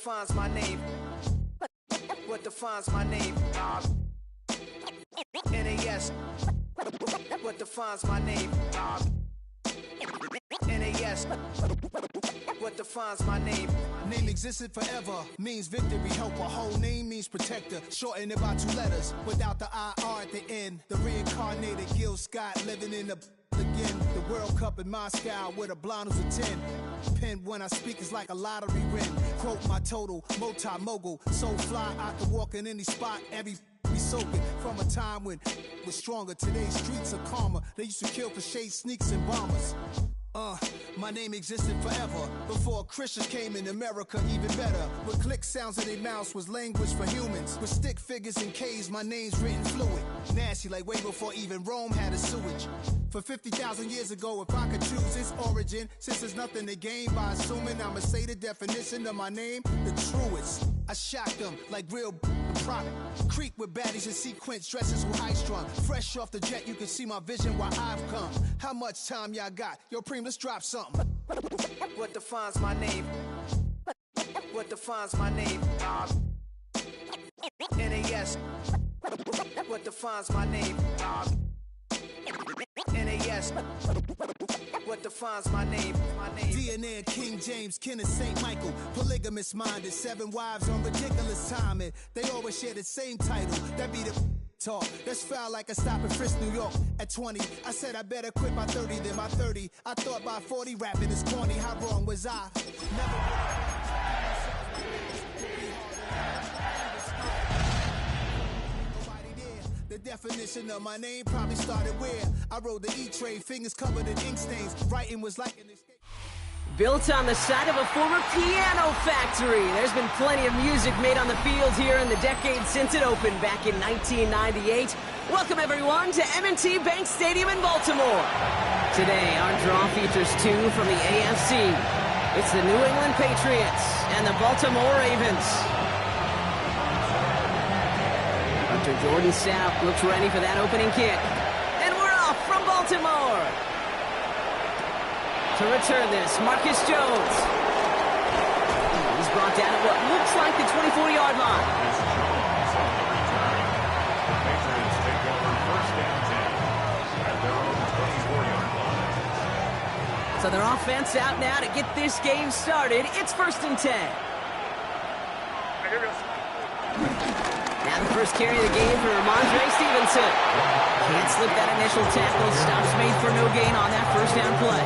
defines my name? What defines my name? NAS. What defines my name? NAS. What defines my name? Name existed forever, means victory, helper. Whole name means protector, shortened it by 2 letters, without the IR at the end. The reincarnated Gil Scott living in the again. The World Cup in Moscow with a blonde who's a 10. Pen when I speak is like a lottery win. Quote my total, multi-mogul, so fly I can walk in any spot, every be soaking from a time when was stronger. Today's streets are calmer. They used to kill for shade sneaks and bombers. My name existed forever before Christians came in America, even better. With click sounds in their mouths was language for humans. With stick figures and K's, my name's written fluid. Nasty like way before even Rome had a sewage. For 50,000 years ago, if I could choose its origin, since there's nothing to gain by assuming I'ma say the definition of my name, the truest. I shocked them like real product. Creek with baddies and sequence dresses with high strung. Fresh off the jet, you can see my vision where I've come. How much time y'all got? Yo, Preem, let's drop something. What defines my name? What defines my name? NAS. What defines my name? NAS. What defines my name? DNA of King James, kin of St. Michael. Polygamous minded, 7 wives on ridiculous timing. They always share the same title. That be the talk. That's foul like a stop in Frisk, New York. At 20, I said I better quit by 30 than by 30. I thought by 40 rapping is corny. How wrong was I? The definition of my name probably started where I rode the E-train, fingers covered in ink stains. Writing was like an escape. Built on the side of a former piano factory, there's been plenty of music made on the field here in the decade since it opened back in 1998. Welcome everyone to M&T Bank Stadium in Baltimore. Today our draw features 2 from the AFC. It's the New England Patriots and the Baltimore Ravens. Hunter Jordan Sapp looks ready for that opening kick. And we're off from Baltimore. To return this, Marcus Jones. He's brought down at what looks like the 24-yard line. So their offense out now to get this game started. It's 1st and 10. Now the first carry of the game for Ramondre Stevenson. Can't slip that initial tackle. Stops made for no gain on that first down play.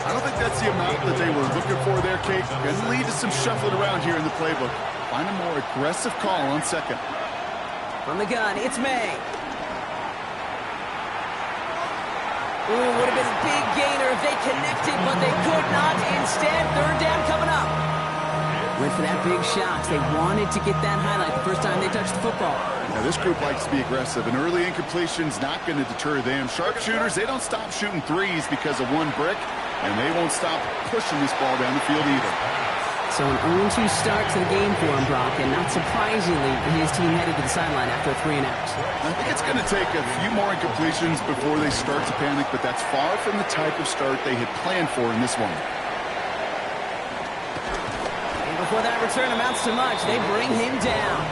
I don't think that's the amount that they were looking for there, Kate. Going to lead to some shuffling around here in the playbook. Find a more aggressive call on second. From the gun, it's May. Ooh, would have been a big gainer if they connected, but they could not. Instead, 3rd down coming up. Went for that big shot. They wanted to get that highlight the first time they touched the football. Now, this group likes to be aggressive, and early incompletion's not going to deter them. Sharpshooters, they don't stop shooting threes because of one brick, and they won't stop pushing this ball down the field either. So an 0-2 start to the game for him, Brock, and not surprisingly, his team headed to the sideline after a 3 and out. I think it's going to take a few more incompletions before they start to panic, but that's far from the type of start they had planned for in this one. And before that return amounts to much, they bring him down.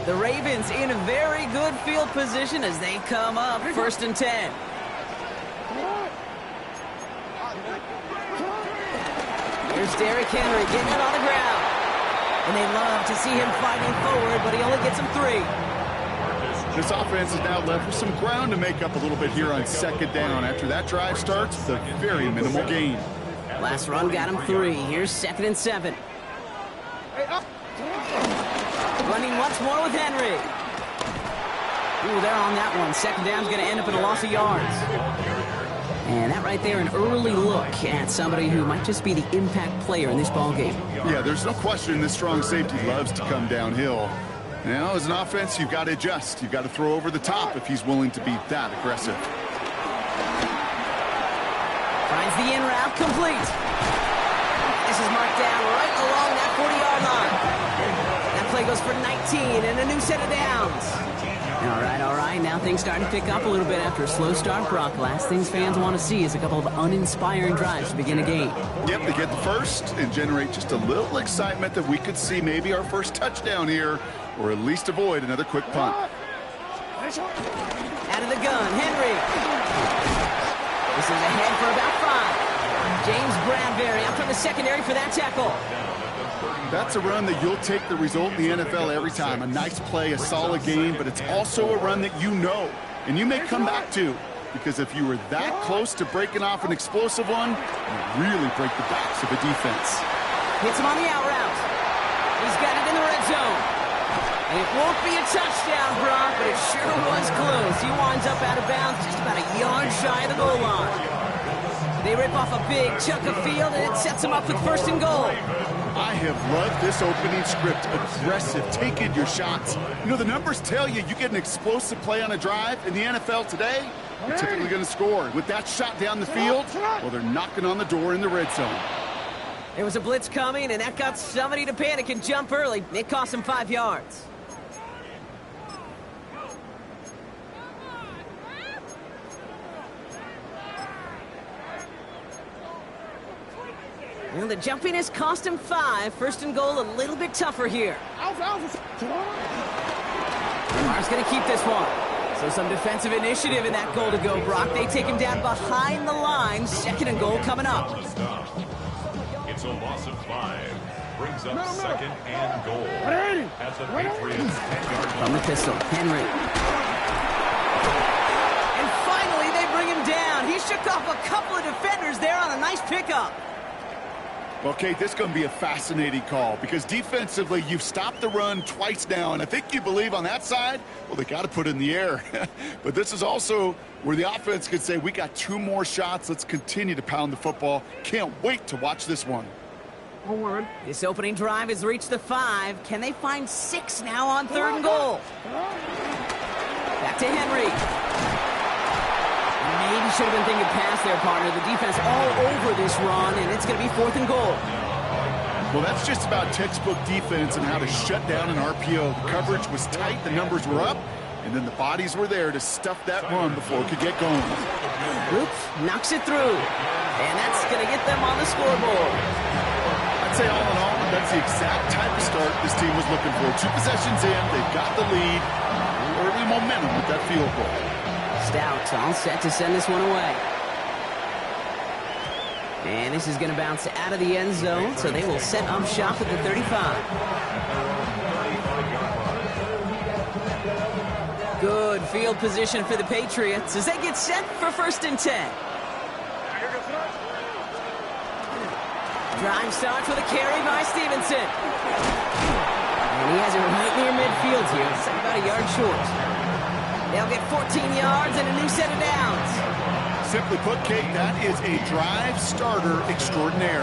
The Ravens in a very good field position as they come up 1st and 10. Here's Derrick Henry getting it on the ground. And they love to see him fighting forward, but he only gets him 3. This offense is now left with some ground to make up a little bit here on 2nd down. After that drive starts, the very minimal gain. Last run got him 3. Here's 2nd and 7. Running once more with Henry. Ooh, they're on that one. 2nd down's going to end up in a loss of yards. And that right there, an early look at somebody who might just be the impact player in this ballgame. Yeah, there's no question this strong safety loves to come downhill. Now, as an offense, you've got to adjust. You've got to throw over the top if he's willing to be that aggressive. Finds the in route, complete. This is marked down right along that 40-yard line. That play goes for 19 and a new set of downs. All right. Now things starting to pick up a little bit after a slow start, Brock. Last things fans want to see is a couple of uninspiring drives to begin a game. Yep, to get the first and generate just a little excitement that we could see maybe our first touchdown here, or at least avoid another quick punt. Out of the gun, Henry. This is ahead for about 5. James Bradbury up from the secondary for that tackle. That's a run that you'll take the result in the NFL every time. A nice play, a solid game, but it's also a run that you know, and you may come back to, because if you were that close to breaking off an explosive one, you really break the backs of a defense. Hits him on the out route. He's got it in the red zone. And it won't be a touchdown, Brock, but it sure was close. He winds up out of bounds just about a yard shy of the goal line. They rip off a big chunk of field, and it sets him up with 1st and goal. I have loved this opening script. Aggressive, taking your shots. You know, the numbers tell you get an explosive play on a drive in the NFL today, you're typically going to score. With that shot down the field, well, they're knocking on the door in the red zone. There was a blitz coming, and that got somebody to panic and jump early. It cost him 5 yards. Well, the jumpiness cost him 5. 1st and goal, a little bit tougher here. Lamar's going to keep this one. So some defensive initiative in that goal to go, Brock. They take him down behind the line. 2nd and goal coming up. It's a loss of 5. Brings up 2nd and goal. At the Patriots 10-yard line. From the pistol, Henry. And finally, they bring him down. He shook off a couple of defenders there on a nice pickup. Okay, this is going to be a fascinating call because defensively, you've stopped the run twice now, and I think you believe on that side, well, they got to put it in the air. But this is also where the offense could say, we got 2 more shots. Let's continue to pound the football. Can't wait to watch this one. This opening drive has reached the 5. Can they find 6 now on 3rd and goal? Back to Henry. Maybe should have been thinking pass there, partner. The defense all over this run, and it's going to be 4th and goal. Well, that's just about textbook defense and how to shut down an RPO. The coverage was tight, the numbers were up, and then the bodies were there to stuff that run before it could get going. Oops, knocks it through, and that's going to get them on the scoreboard. I'd say all in all, that's the exact type of start this team was looking for. 2 possessions in, they've got the lead. Early momentum with that field goal. Stout all set to send this one away. And this is going to bounce out of the end zone, so they will set up shop at the 35. Good field position for the Patriots as they get set for 1st and 10. Drive starts with a carry by Stevenson. And he has it right near midfield here. It's about a yard short. They'll get 14 yards and a new set of downs. Simply put, Kate, that is a drive starter extraordinaire.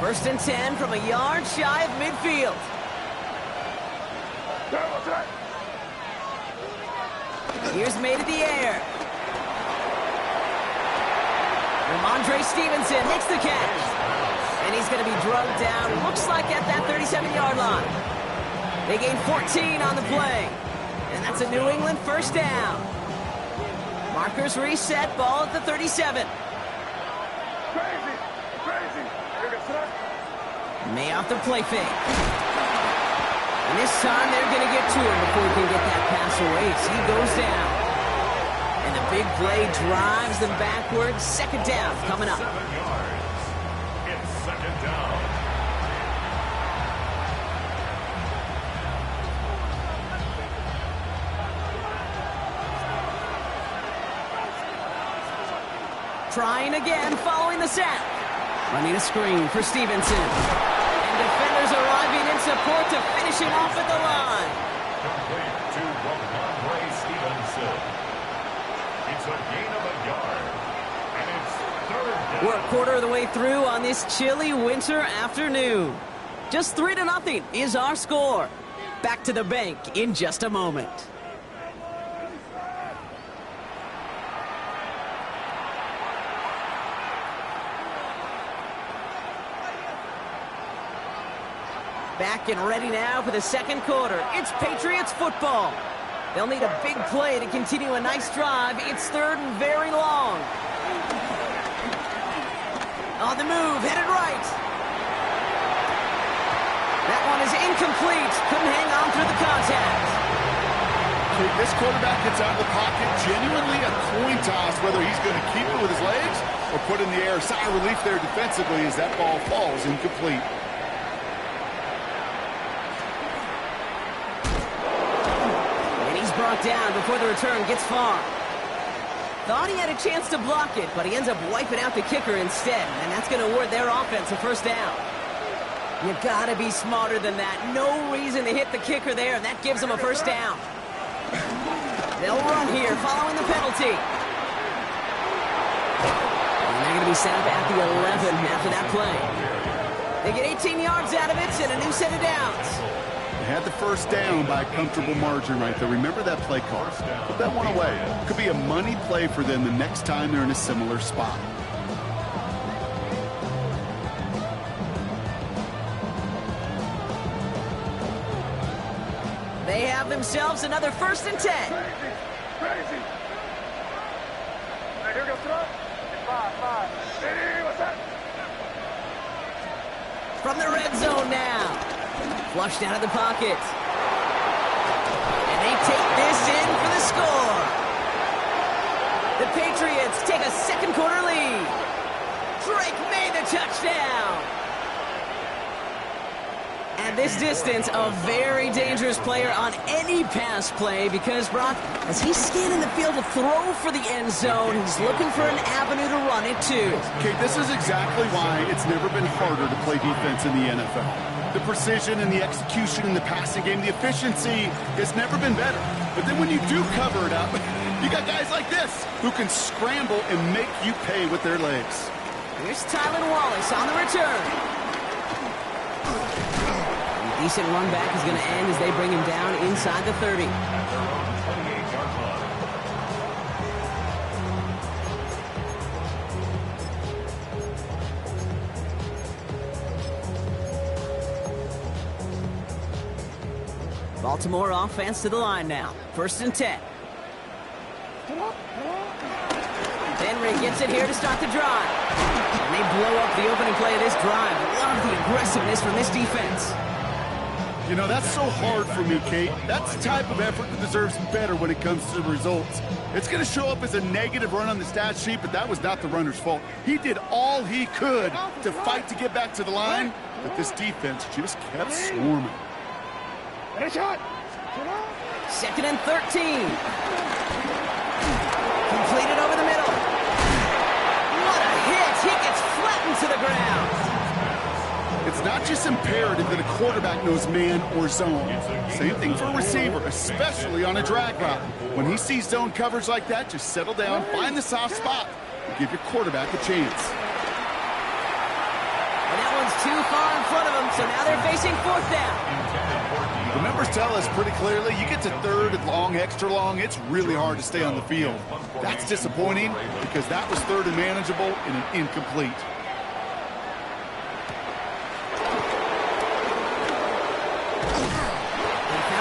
1st and 10 from a yard shy of midfield. Here's made in the air. Ramondre Stevenson makes the catch. And he's going to be drugged down, looks like at that 37-yard line. They gain 14 on the play. And that's a New England 1st down. Markers reset, ball at the 37. May off the play fake. And this time they're going to get to him before he can get that pass away as he goes down. And the big play drives them backwards. 2nd down coming up. It's 2nd down. Trying again following the sack. Running a screen for Stevenson. And defenders arriving in support to finish him off at the line. Complete to Ramondre Stevenson. It's a gain of a yard. And it's 3rd down. We're a quarter of the way through on this chilly winter afternoon. Just 3-0 is our score. Back to the bank in just a moment. Back and ready now for the second quarter. It's Patriots football. They'll need a big play to continue a nice drive. It's third and very long. On the move, headed right. That one is incomplete. Couldn't hang on through the contact. This quarterback gets out of the pocket, genuinely a coin toss whether he's going to keep it with his legs or put in the air. Sigh of relief there defensively as that ball falls incomplete. And he's brought down before the return gets far. Thought he had a chance to block it, but he ends up wiping out the kicker instead, and that's going to award their offense a first down. You got to be smarter than that. No reason to hit the kicker there, and that gives them a first down. They'll run here following the penalty. And they're going to be set up at the 11 after that play. They get 18 yards out of it and a new set of downs. They had the first down by a comfortable margin right there. Remember that play call. Put that one away. Could be a money play for them the next time they're in a similar spot. They have themselves another 1st and 10. Crazy. Now here goes throw. 5. What's that? From the red zone now. Flushed out of the pocket. And they take this in for the score. The Patriots take a second quarter lead. Drake made the touchdown. At this distance, a very dangerous player on any pass play because, Brock, as he's scanning the field to throw for the end zone, he's looking for an avenue to run it to. Okay, this is exactly why it's never been harder to play defense in the NFL. The precision and the execution in the passing game, the efficiency has never been better. But then when you do cover it up, you got guys like this who can scramble and make you pay with their legs. Here's Tylan Wallace on the return. Decent run back is going to end as they bring him down inside the 30. Baltimore offense to the line now. 1st and 10. Henry gets it here to start the drive. And they blow up the opening play of this drive. Love the aggressiveness from this defense. You know, that's so hard for me, Kate. That's the type of effort that deserves better when it comes to the results. It's going to show up as a negative run on the stat sheet, but that was not the runner's fault. He did all he could to fight to get back to the line, but this defense just kept swarming. 2nd and 13. Completed over the middle. What a hit! He gets flattened to the ground. It's not just imperative that a quarterback knows man or zone. Same thing for a receiver, especially on a drag route. When he sees zone coverage like that, just settle down, find the soft spot, and give your quarterback a chance. And that one's too far in front of him, so now they're facing 4th down. The numbers tell us pretty clearly, you get to 3rd and long, extra long, it's really hard to stay on the field. That's disappointing because that was 3rd and manageable and an incomplete.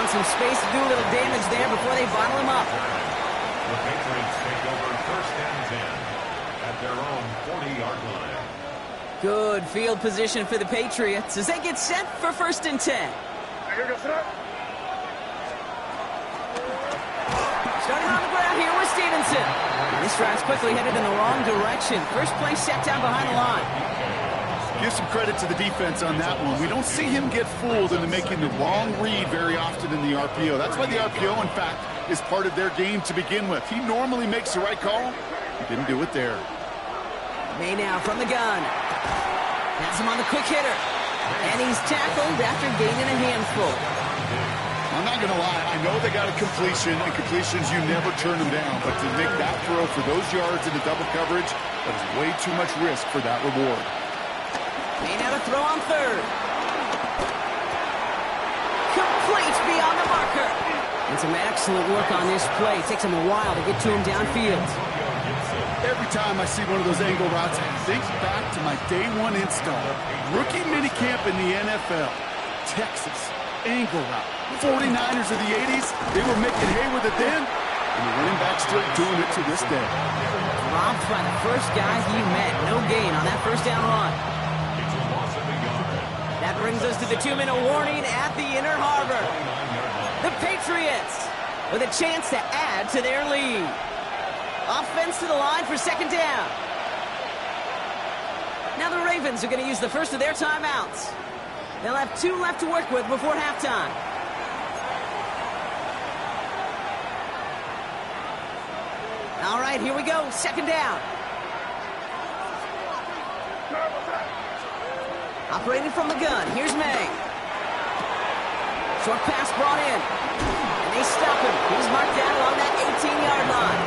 Some space to do a little damage there before they bottle him up. The Patriots take over 1st and 10 at their own 40-yard line. Good field position for the Patriots as they get set for 1st and 10. Here goes throw. Starting on the ground here with Stevenson. And this drive's quickly headed in the wrong direction. First play set down behind the line. Give some credit to the defense on that one. We don't see him get fooled into making the wrong read very often in the RPO. That's why the RPO, in fact, is part of their game to begin with. He normally makes the right call. He didn't do it there. May now from the gun. Has him on the quick hitter. And he's tackled after gaining a handful. I'm not going to lie. I know they got a completion, and completions, you never turn them down. But to make that throw for those yards in the double coverage, that is way too much risk for that reward. May now to throw on 3rd. Complete beyond the marker. And some excellent work on this play. It takes him a while to get to him downfield. Every time I see one of those angle routes, I think back to my day one install. Rookie minicamp in the NFL. Texas angle route. 49ers of the 80s, they were making hay with it then, and the running back still doing it to this day. Dropped by the first guy he met. No gain on that first down run. It's a loss of a yard. That brings us to the 2-minute warning at the Inner Harbor. The Patriots with a chance to add to their lead. Offense to the line for second down. Now the Ravens are going to use the first of their timeouts. They'll have 2 left to work with before halftime. All right, here we go. Second down. Operating from the gun. Here's May. Short pass brought in. And they stop him. He's marked down along that 18-yard line.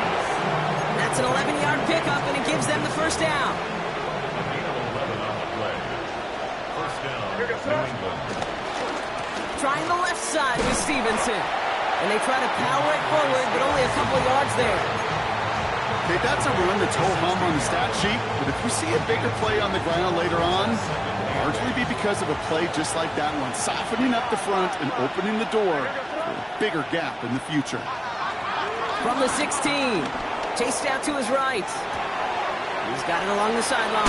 That's an 11-yard pickup, and it gives them the first down. A gain of 11 on the play. First down, New England. Trying the left side with Stevenson. And they try to power it forward, but only a couple yards there. Okay, that's a run that's ho-hum on the stat sheet, but if we see a bigger play on the ground later on, it'll largely be because of a play just like that one, softening up the front and opening the door for a bigger gap in the future. From the 16, chased out to his right. He's got it along the sideline.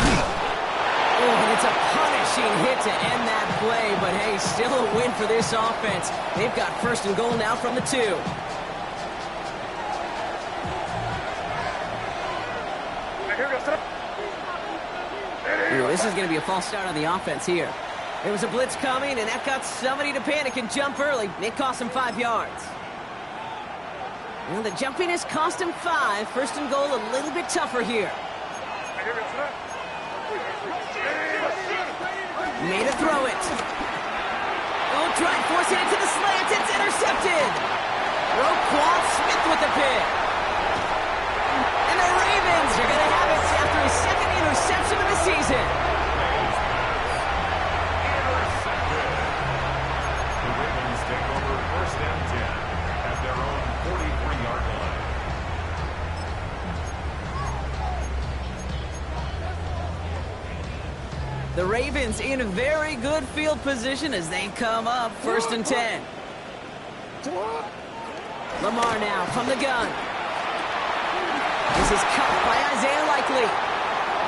Oh, and it's a punishing hit to end that play, but hey, still a win for this offense. They've got first and goal now from the 2. Ooh, this is going to be a false start on the offense here. There was a blitz coming, and that got somebody to panic and jump early. It cost him 5 yards. Well, the jumping has cost him 5. First and goal a little bit tougher here. Made a throw it. Oh, try and force it into the slant. It's intercepted. Roquan Smith with the pick. And the Ravens are going to have it after his second interception of the season. Intercepted. The Ravens take over first and 10 at their own 43-yard line. The Ravens in a very good field position as they come up first and 10. Lamar now from the gun. This is cut by Isaiah Likely.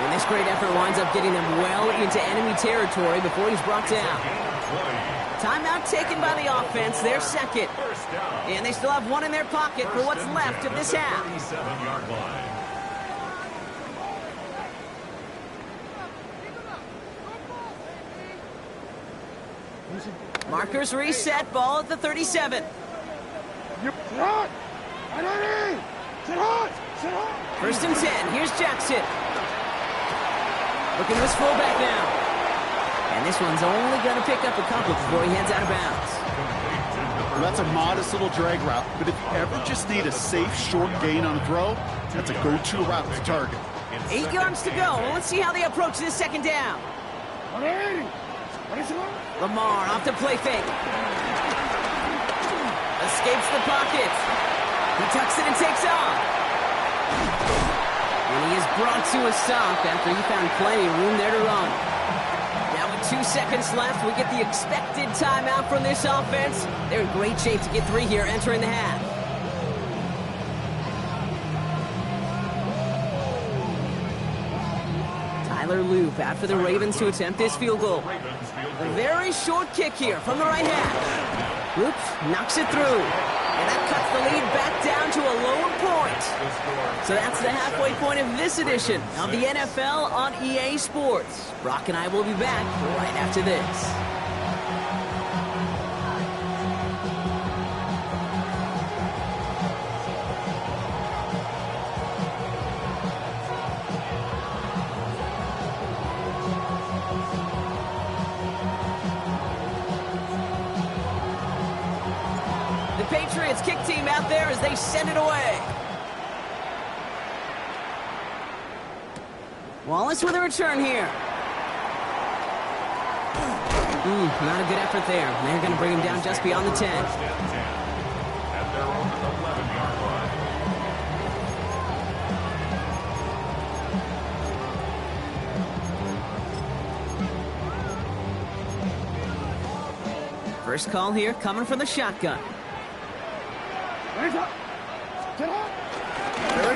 And this great effort winds up getting them well into enemy territory before he's brought down. Timeout taken by the offense, their second. And they still have 1 in their pocket for what's left of this half. 37-yard line. Markers reset, ball at the 37. First and 10, here's Jackson. Looking to his fullback now. And this one's only going to pick up a couple before he heads out of bounds. Well, that's a modest little drag route, but if you ever just need a safe, short gain on a throw, that's a go-to route to target. 8 yards to go. Well, let's see how they approach this second down. Lamar off the play fake. Escapes the pocket. He tucks it and takes off. And he is brought to a stop after he found plenty of room there to run. Now with 2 seconds left, we get the expected timeout from this offense. They're in great shape to get 3 here entering the half. Tyler Loop out for the Ravens to attempt this field goal. A very short kick here from the right half. Loop knocks it through. And that cuts the lead back down to a lower point. So that's the halfway point of this edition of the NFL on EA Sports. Brock and I will be back right after this. Patriots kick team out there as they send it away. Wallace with a return here. Not a good effort there. They're going to bring him down just beyond the 10. At their own 11-yard line. First call here coming from the shotgun. Third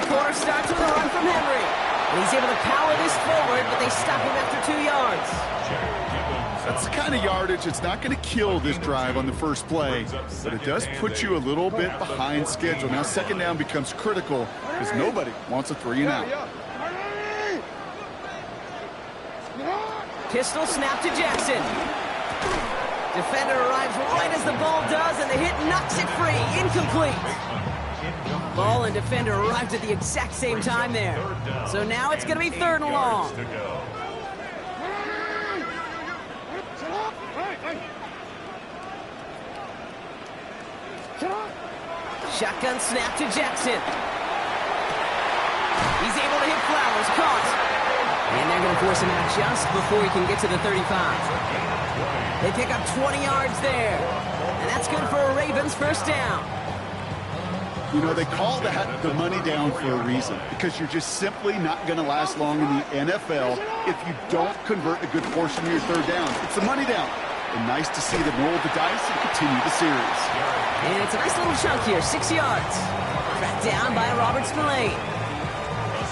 quarter starts with a run from Henry. And he's able to power this forward, but they stop him after 2 yards. That's the kind of yardage it's not going to kill this drive on the first play, but it does put you a little bit behind schedule. Now second down becomes critical because nobody wants a 3 and out. Pistol snap to Jackson. Defender arrives right as the ball does, and the hit knocks it free. Incomplete. Ball and defender arrived at the exact same time there. So now it's going to be 3rd and long. Shotgun snap to Jackson. He's able to hit Flowers. Caught. And they're going to force him out just before he can get to the 35. They pick up 20 yards there. And that's good for a Ravens first down. You know, they call that the money down for a reason, because you're just simply not going to last long in the NFL if you don't convert a good portion of your 3rd down. It's the money down. And nice to see them roll the dice and continue the series. And it's a nice little chunk here, 6 yards. Tracked down by Robert Spillane.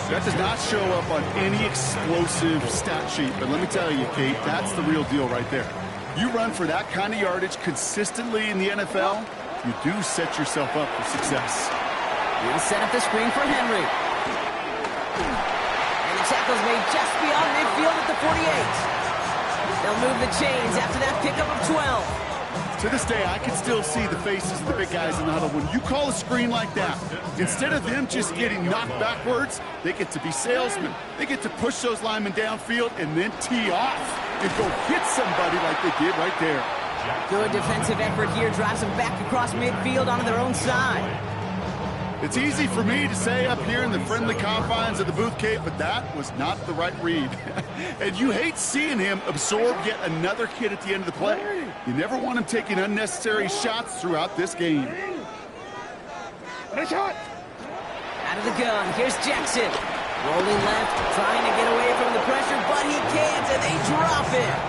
That does not show up on any explosive stat sheet, but let me tell you, Kate, that's the real deal right there. You run for that kind of yardage consistently in the NFL, you do set yourself up for success. He'll set up the screen for Henry. And the tackle's made just beyond midfield at the 48. They'll move the chains after that pickup of 12. To this day, I can still see the faces of the big guys in the huddle. When you call a screen like that, instead of them just getting knocked backwards, they get to be salesmen. They get to push those linemen downfield and then tee off and go hit somebody like they did right there. Good defensive effort here drives them back across midfield onto their own side. It's easy for me to say up here in the friendly confines of the booth, Kate, but that was not the right read. And you hate seeing him absorb yet another hit at the end of the play. You never want him taking unnecessary shots throughout this game. Out of the gun, here's Jackson. Rolling left, trying to get away from the pressure, but he can't, and they drop him.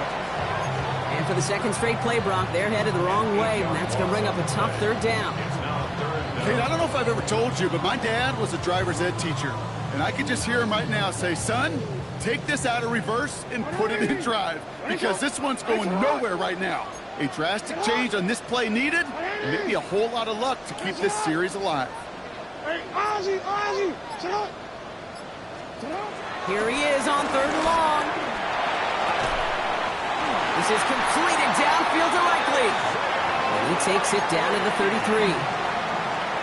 And for the second straight play, Brock, they're headed the wrong way, and that's going to bring up a tough 3rd down. Kate, I don't know if I've ever told you, but my dad was a driver's ed teacher. And I can just hear him right now say, son, take this out of reverse and put it in drive, because this one's going nowhere right now. A drastic change on this play needed, and maybe a whole lot of luck to keep this series alive. Here he is on 3rd and long. This is completed downfield to Likely. And he takes it down to the 33.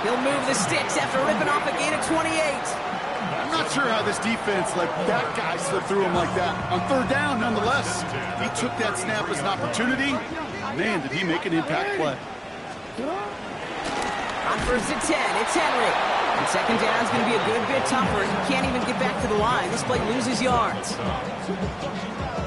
He'll move the sticks after ripping off a gain of 28. I'm not sure how this defense let that guy slip through him like that. On 3rd down, nonetheless, he took that snap as an opportunity. Man, did he make an impact play. On 1st and 10, it's Henry. And second down's going to be a good bit tougher. He can't even get back to the line. This play loses yards.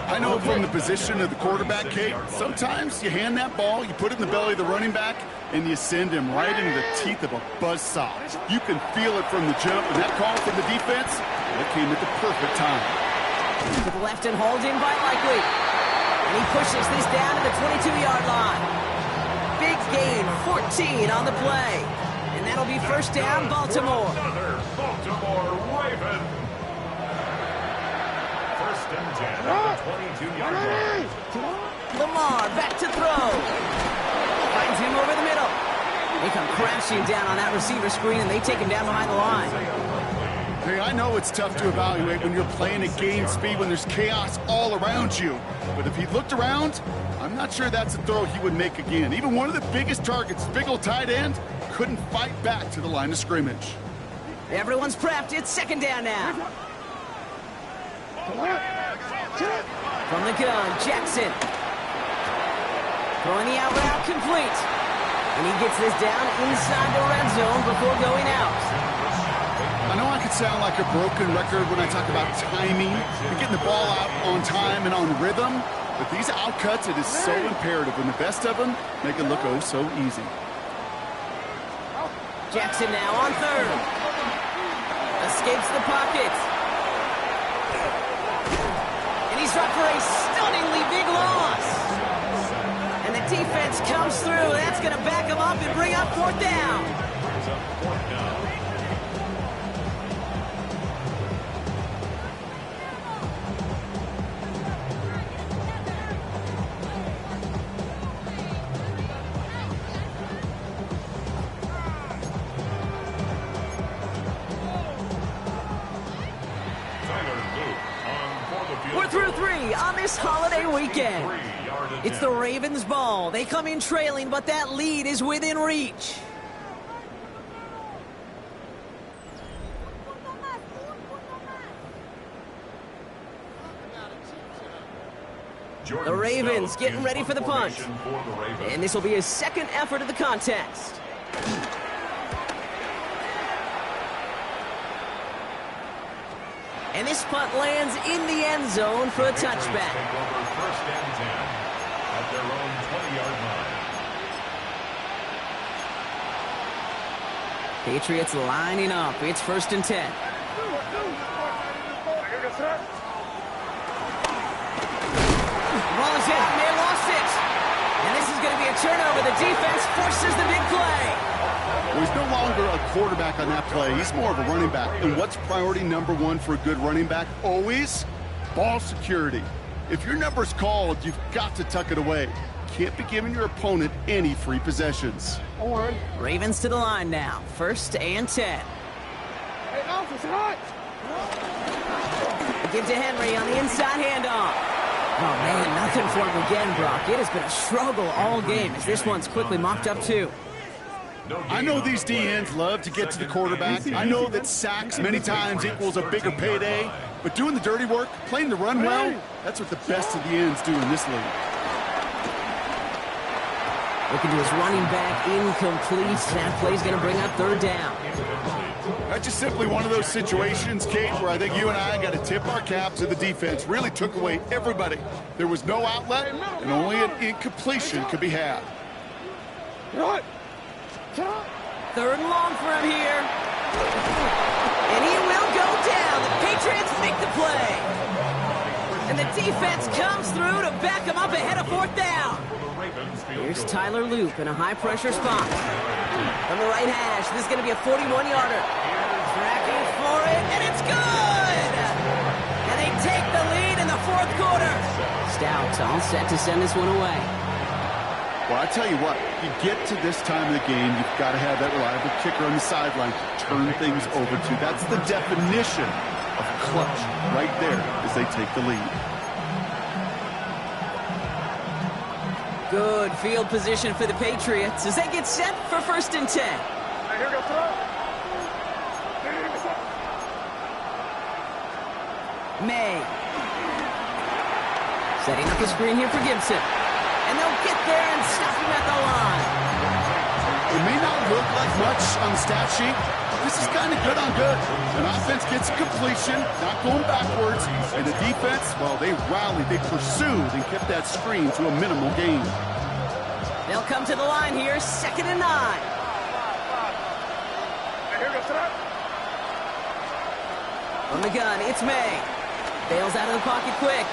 I know from the position of the quarterback, Kate, sometimes you hand that ball, you put it in the belly of the running back, and you send him right into the teeth of a buzzsaw. You can feel it from the jump, and that call from the defense, that came at the perfect time. To the left and hauled in by Likely. And he pushes this down to the 22-yard line. Big gain, 14 on the play. And that'll be first down, Baltimore. Another Baltimore Raven. First and 10 at the 22-yard line. Lamar back to throw. Finds him over the middle. They come crashing down on that receiver screen, and they take him down behind the line. Hey, I know it's tough to evaluate when you're playing at game speed, when there's chaos all around you. But if he looked around, I'm not sure that's a throw he would make again. Even one of the biggest targets, big old tight end, couldn't fight back to the line of scrimmage. Everyone's prepped. It's second down now. From the gun, Jackson. Throwing the out route complete. And he gets this down inside the red zone before going out. I know I could sound like a broken record when I talk about timing and getting the ball out on time and on rhythm, but these outcuts, it is so imperative, and the best of them make it look oh so easy. Jackson now on 3rd. Escapes the pocket. And he's dropped for a stunningly big loss. And the defense comes through. That's going to back them up and bring up fourth down. Brings up fourth down. We're through 3 on this holiday weekend. It's the Ravens' ball. They come in trailing, but that lead is within reach. The Ravens getting ready for the punt. And this will be his second effort of the contest. And this punt lands in the end zone for a touchback. Take over first and 10 at their own 20-yard line. Patriots lining up. It's first and 10. Ball is hit, and they lost it. And this is going to be a turnover. The defense forces the big play. Well, he's no longer a quarterback on that play. He's more of a running back. And what's priority number 1 for a good running back? Always ball security. If your number's called, you've got to tuck it away. Can't be giving your opponent any free possessions. Ravens to the line now. First and 10. Give to Henry on the inside handoff. Oh, man, nothing for him again, Brock. It has been a struggle all game as this one's quickly mopped up, too. I know these D-ends love to get to the quarterback. I know that sacks many times equals a bigger payday. But doing the dirty work, playing the run well, that's what the best of the ends do in this league. Looking to his running back, incomplete. That play's going to bring up third down. That's just simply one of those situations, Kate, where I think you and I got to tip our cap to the defense. Really took away everybody. There was no outlet, and only an incompletion could be had. Third and long for him here. And he will go down. The Patriots make the play. And the defense comes through to back him up ahead of fourth down. Here's Tyler Loop in a high-pressure spot. From the right hash, this is going to be a 41-yarder. Tracking for it, and it's good! And they take the lead in the fourth quarter. Stout all set to send this one away. Well, I tell you what, you get to this time of the game, you've got to have that reliable kicker on the sideline to turn things over to. That's the definition of clutch right there as they take the lead. Good field position for the Patriots as they get set for first and 10. May. Setting up the screen here for Gibson. And they'll get there and stop him at the line. It may not look like much on the stat sheet. This is kind of good on good. An offense gets a completion, not going backwards. And the defense, well, they rallied, they pursued, and kept that screen to a minimal gain. They'll come to the line here, second and 9. From the gun, it's May. Bails out of the pocket quick.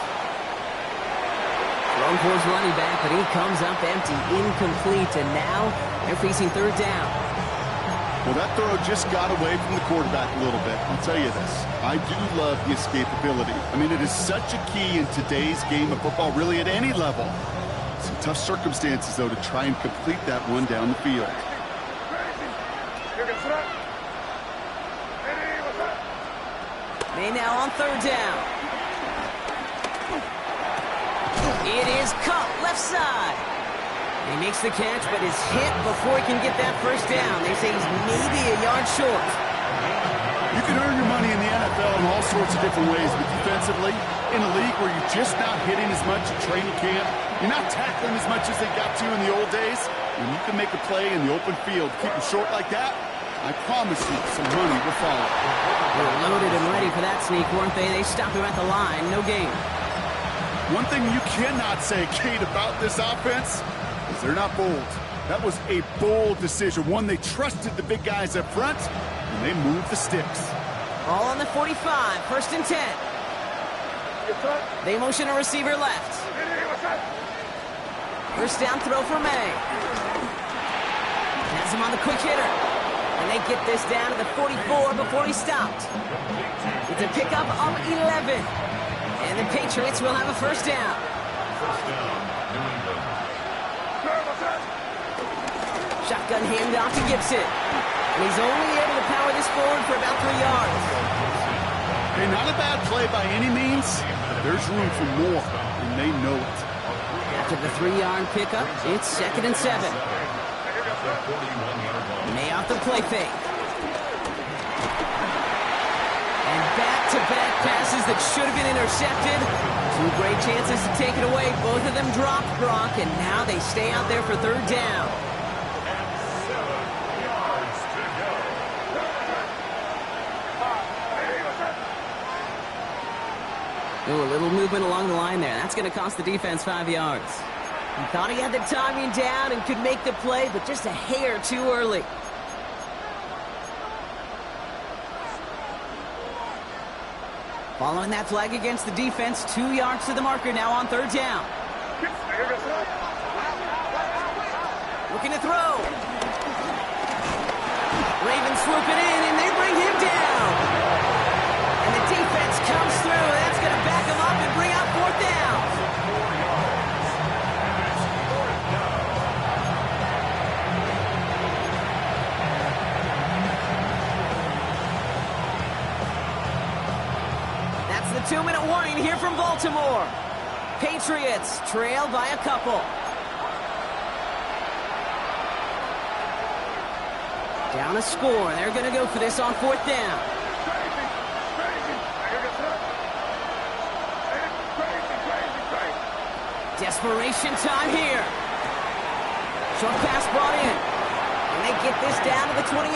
Thrown towards running back, but he comes up empty, incomplete, and now they're facing third down. Well, that throw just got away from the quarterback a little bit. I'll tell you this. I do love the escapability. I mean, it is such a key in today's game of football, really at any level. Some tough circumstances, though, to try and complete that one down the field. May now on third down. It is Cup, left side. He makes the catch, but is hit before he can get that first down. They say he's maybe a yard short. You can earn your money in the NFL in all sorts of different ways, but defensively, in a league where you're just not hitting as much at training camp, you're not tackling as much as they got to in the old days, when you can make a play in the open field, keep it short like that, I promise you some money will follow. They were loaded and ready for that sneak, weren't they? They stopped him at the line, no gain. One thing you cannot say, Kate, about this offense is they're not bold. That was a bold decision, one they trusted the big guys up front, and they moved the sticks. All on the 45, first and 10. They motion a receiver left. First down throw for May. Has him on the quick hitter. And they get this down to the 44 before he stopped. It's a pickup of 11. And the Patriots will have a first down. First down, New England. Shotgun handoff to Gibson. And he's only able to power this forward for about 3 yards. Hey, not a bad play by any means. There's room for more, and they know it. After the 3-yard pickup, it's 2nd and 7. May off the play fake. And back-to-back passes that should have been intercepted. 2 great chances to take it away. Both of them dropped, Brock, and now they stay out there for 3rd down. And 7 yards to go. Ooh, a little movement along the line there. That's going to cost the defense 5 yards. He thought he had the timing down and could make the play, but just a hair too early. Following that flag against the defense, 2 yards to the marker now on 3rd down. Looking to throw. Ravens swoop it in, and they bring him down. And the defense comes through. That's going to back him up and bring out 4th down. That's the 2-minute warning here from Baltimore. Patriots trail by a couple. Down a score. They're going to go for this on 4th down. Desperation time here. Short pass brought in. And they get this down to the 28.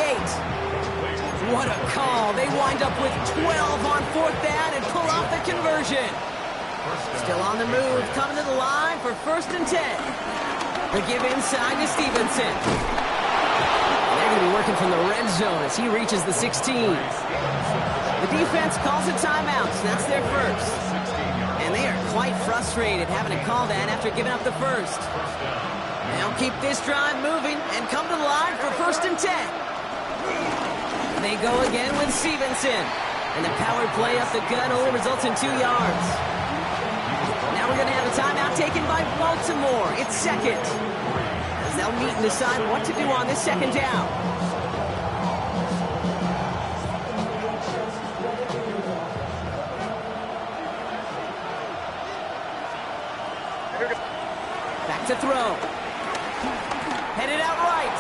What a call. They wind up with 12 on 4th down and pull off the conversion. Still on the move, coming to the line for 1st and 10. They give inside to Stevenson. They're going to be working from the red zone as he reaches the 16. The defense calls a timeout, so that's their first. And they are quite frustrated having to call that after giving up the first. They'll keep this drive moving and come to the line for 1st and 10. They go again with Stevenson. And the power play up the gut only results in 2 yards. Now we're going to have a timeout taken by Baltimore. It's 2nd. As they'll meet and decide what to do on this 2nd down. Back to throw. Headed out right.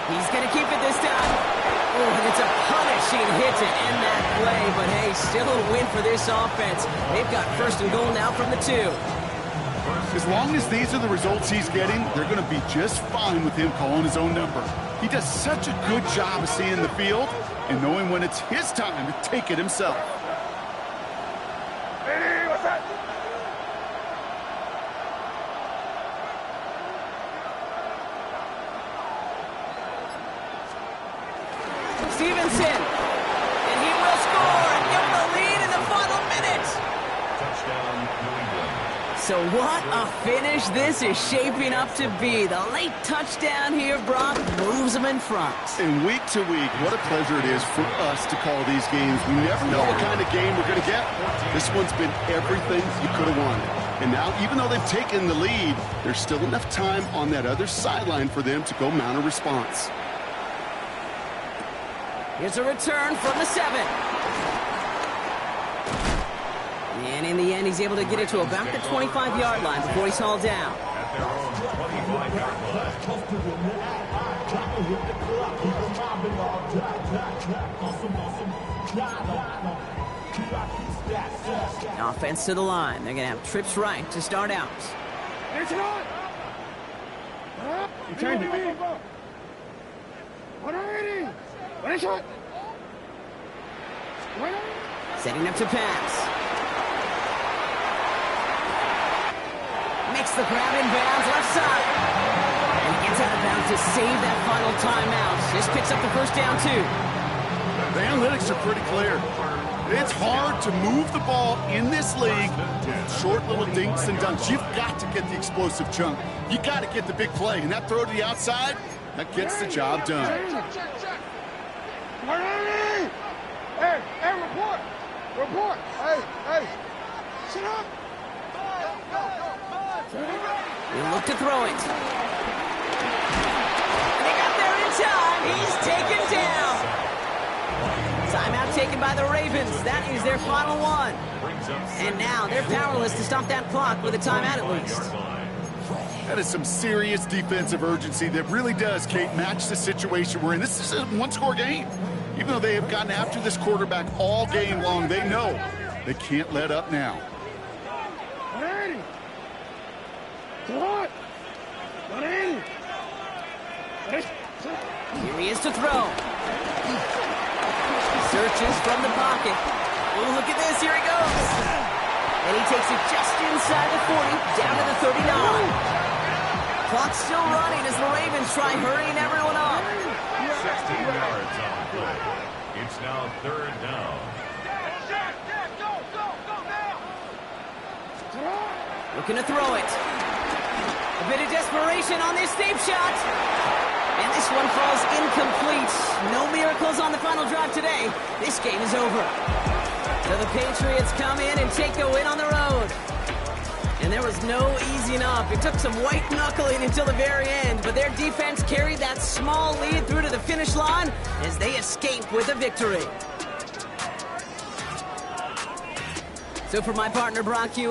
He's going to keep it this time. Oh, and it's a punishing hit to end that play. But hey, still a win for this offense. They've got 1st and goal now from the 2. As long as these are the results he's getting, they're going to be just fine with him calling his own number. He does such a good job of seeing the field and knowing when it's his time to take it himself. Hey, what's that? Stevenson, and he will score and give them the lead in the final minute. Touchdown, New England. So what a finish this is shaping up to be. The late touchdown here, Brock, moves them in front. And week to week, what a pleasure it is for us to call these games. We never know what kind of game we're going to get. This one's been everything you could have wanted. And now, even though they've taken the lead, there's still enough time on that other sideline for them to go mount a response. Here's a return from the 7. And in the end, he's able to get it to about the 25-yard line before he's hauled down. At their own 25-yard line. Offense to the line. They're going to have trips right to start out. Return it. Setting up to pass. Makes the grab in bounds left side. And he gets out of bounds to save that final timeout. Just picks up the 1st down, too. The analytics are pretty clear. It's hard to move the ball in this league. Short little dinks and dunks. You've got to get the explosive chunk. You got to get the big play. And that throw to the outside, that gets the job done. Hey, report. Report. Hey. Sit up. He'll look to throw it. They got there in time. He's taken down. Timeout taken by the Ravens. That is their final one. And now they're powerless to stop that clock with a timeout at least. That is some serious defensive urgency that really does, Kate, match the situation we're in. This is a one-score game. Even though they have gotten after this quarterback all game long, they know they can't let up now. Here he is to throw. Searches from the pocket. Oh, look at this. Here he goes. And he takes it just inside the 40, down to the 39. Clock's still running as the Ravens try hurrying everyone up. 16 yards on the play. It's now 3rd down. Looking to throw it. A bit of desperation on this deep shot. And this one falls incomplete. No miracles on the final drive today. This game is over. So the Patriots come in and take a win on the road. And there was no easing up. It took some white knuckling until the very end, but their defense carried that small lead through to the finish line as they escape with a victory. So for my partner, Brock Hughes,